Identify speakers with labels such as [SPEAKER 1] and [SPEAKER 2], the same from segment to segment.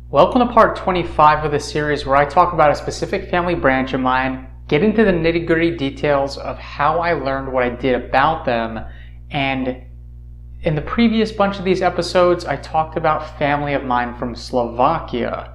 [SPEAKER 1] Welcome to part 25 of the series where I talk about a specific family branch of mine, get into the nitty-gritty details of how I learned what I did about them, and in the previous bunch of these episodes I talked about family of mine from Slovakia.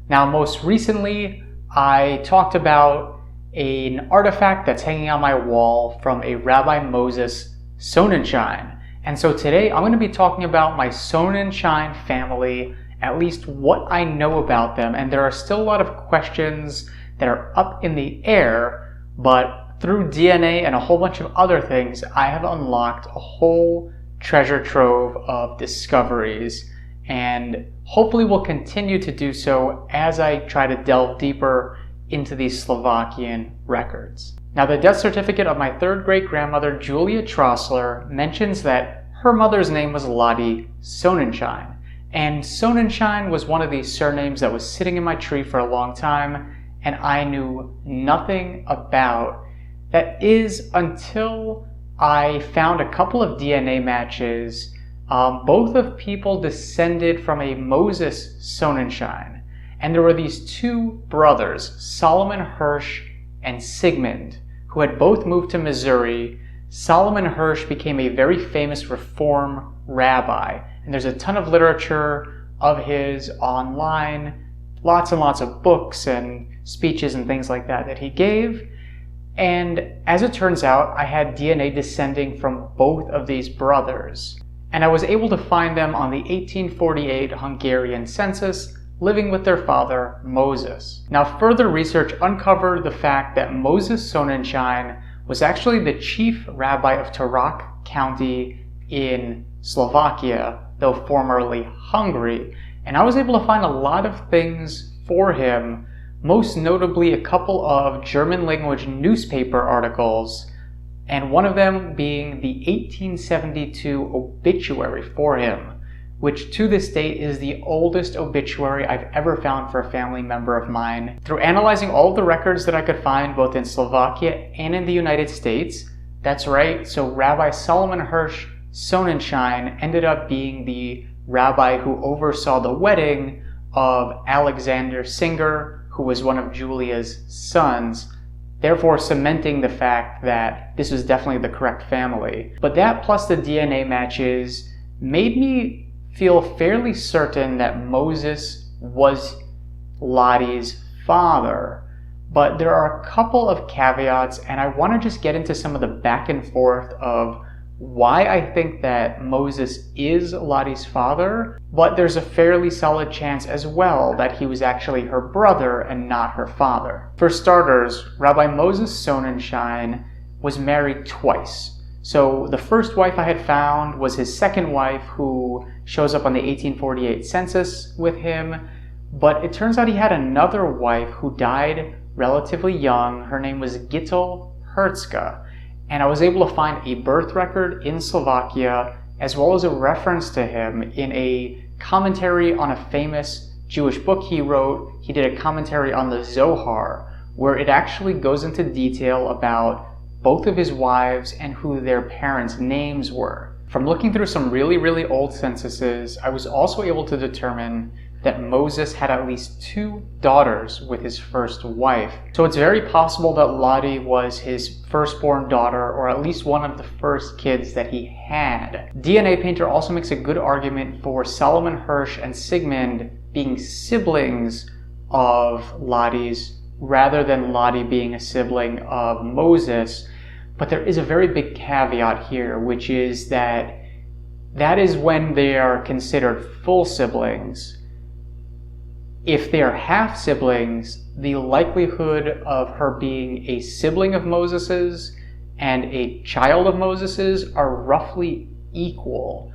[SPEAKER 1] Now most recently I talked about an artifact that's hanging on my wall from a Rabbi Moses Sonnenschein. And so today I'm going to be talking about my Sonnenschein family, at least what I know about them, and there are still a lot of questions that are up in the air, but through DNA and a whole bunch of other things, I have unlocked a whole treasure trove of discoveries, and hopefully will continue to do so as I try to delve deeper into these Slovakian records. Now, the death certificate of my third great-grandmother, Julia Trossler, mentions that her mother's name was Lottie Sonnenschein. And Sonnenschein was one of these surnames that was sitting in my tree for a long time, and I knew nothing about. That is until I found a couple of DNA matches, both of people descended from a Moses Sonnenschein. And there were these two brothers, Solomon Hirsch and Sigmund, who had both moved to Missouri. Solomon Hirsch became a very famous Reform rabbi, and there's a ton of literature of his online, lots and lots of books and speeches and things like that he gave. And as it turns out, I had DNA descending from both of these brothers, and I was able to find them on the 1848 Hungarian census, living with their father, Moses. Now, further research uncovered the fact that Moses Sonnenschein was actually the chief rabbi of Tarak County in Slovakia, though formerly Hungary, and I was able to find a lot of things for him, most notably a couple of German language newspaper articles, and one of them being the 1872 obituary for him, which to this date is the oldest obituary I've ever found for a family member of mine. Through analyzing all of the records that I could find both in Slovakia and in the United States, that's right, so Rabbi Solomon Hirsch Sonnenschein ended up being the rabbi who oversaw the wedding of Alexander Singer, who was one of Julia's sons, therefore cementing the fact that this was definitely the correct family. But that plus the DNA matches made me feel fairly certain that Moses was Lottie's father. But there are a couple of caveats, and I want to just get into some of the back and forth of why I think that Moses is Lottie's father, but there's a fairly solid chance as well that he was actually her brother and not her father. For starters, Rabbi Moses Sonnenschein was married twice. So the first wife I had found was his second wife, who shows up on the 1848 census with him, but it turns out he had another wife who died relatively young. Her name was Gittel Herzka. And I was able to find a birth record in Slovakia, as well as a reference to him in a commentary on a famous Jewish book he wrote. He did a commentary on the Zohar, where it actually goes into detail about both of his wives and who their parents' names were. From looking through some really old censuses, I was also able to determine that Moses had at least 2 daughters with his first wife. So it's very possible that Lottie was his firstborn daughter, or at least one of the first kids that he had. DNA Painter also makes a good argument for Solomon Hirsch and Sigmund being siblings of Lottie's, rather than Lottie being a sibling of Moses. But there is a very big caveat here, which is that is when they are considered full siblings. If they are half siblings, the likelihood of her being a sibling of Moses's and a child of Moses's are roughly equal.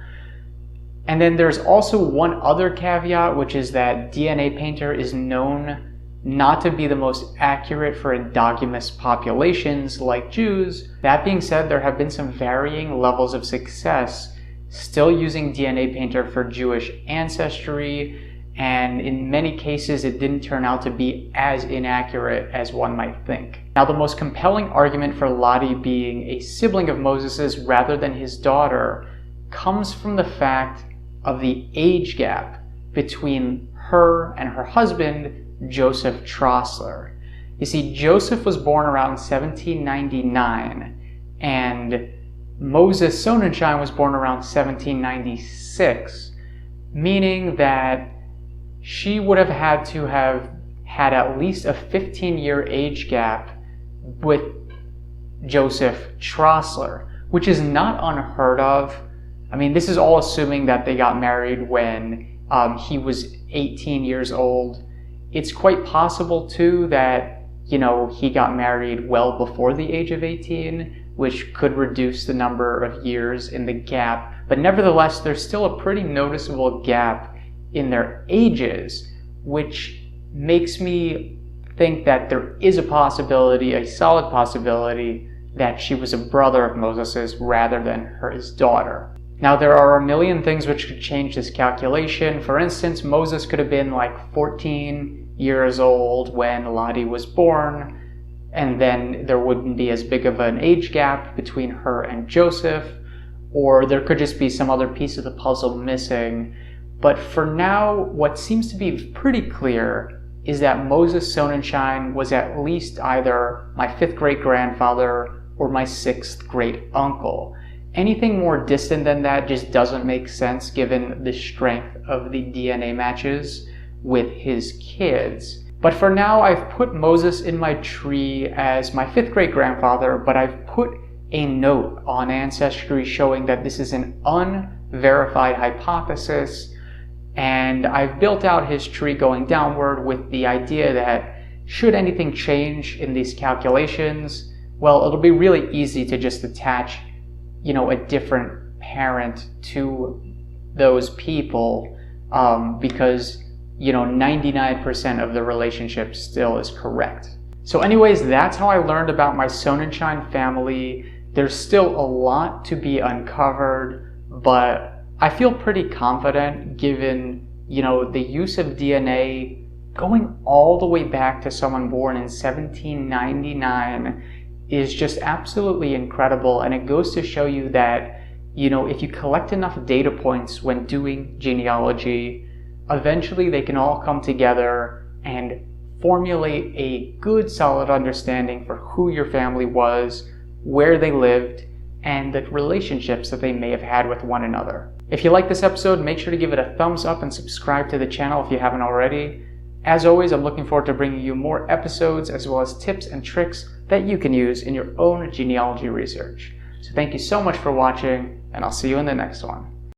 [SPEAKER 1] And then there's also one other caveat, which is that DNA Painter is known not to be the most accurate for endogamous populations like Jews. That being said, there have been some varying levels of success still using DNA Painter for Jewish ancestry, and in many cases it didn't turn out to be as inaccurate as one might think. Now, the most compelling argument for Lottie being a sibling of Moses's rather than his daughter comes from the fact of the age gap between her and her husband, Joseph Trossler. You see, Joseph was born around 1799, and Moses Sonnenschein was born around 1796, meaning that she would have had to have had at least a 15-year age gap with Joseph Trossler, which is not unheard of. I mean, this is all assuming that they got married when he was 18 years old. It's quite possible, too, that he got married well before the age of 18, which could reduce the number of years in the gap. But nevertheless, there's still a pretty noticeable gap in their ages, which makes me think that there is a possibility, a solid possibility, that she was a brother of Moses's rather than his daughter. Now, there are a million things which could change this calculation. For instance, Moses could have been like 14 years old when Lottie was born, and then there wouldn't be as big of an age gap between her and Joseph, or there could just be some other piece of the puzzle missing. But for now, what seems to be pretty clear is that Moses Sonnenschein was at least either my 5th great-grandfather or my 6th great-uncle. Anything more distant than that just doesn't make sense given the strength of the DNA matches with his kids. But for now, I've put Moses in my tree as my 5th great-grandfather, but I've put a note on Ancestry showing that this is an unverified hypothesis, and I've built out his tree going downward with the idea that should anything change in these calculations, well, it'll be really easy to just attach, a different parent to those people, because 99% of the relationship still is correct. So anyways, that's how I learned about my Sonnenschein family. There's still a lot to be uncovered, but I feel pretty confident given, the use of DNA going all the way back to someone born in 1799 is just absolutely incredible. And it goes to show you that, if you collect enough data points when doing genealogy, eventually they can all come together and formulate a good solid understanding for who your family was, where they lived, and the relationships that they may have had with one another. If you like this episode, make sure to give it a thumbs up and subscribe to the channel if you haven't already. As always, I'm looking forward to bringing you more episodes as well as tips and tricks that you can use in your own genealogy research. So thank you so much for watching, and I'll see you in the next one.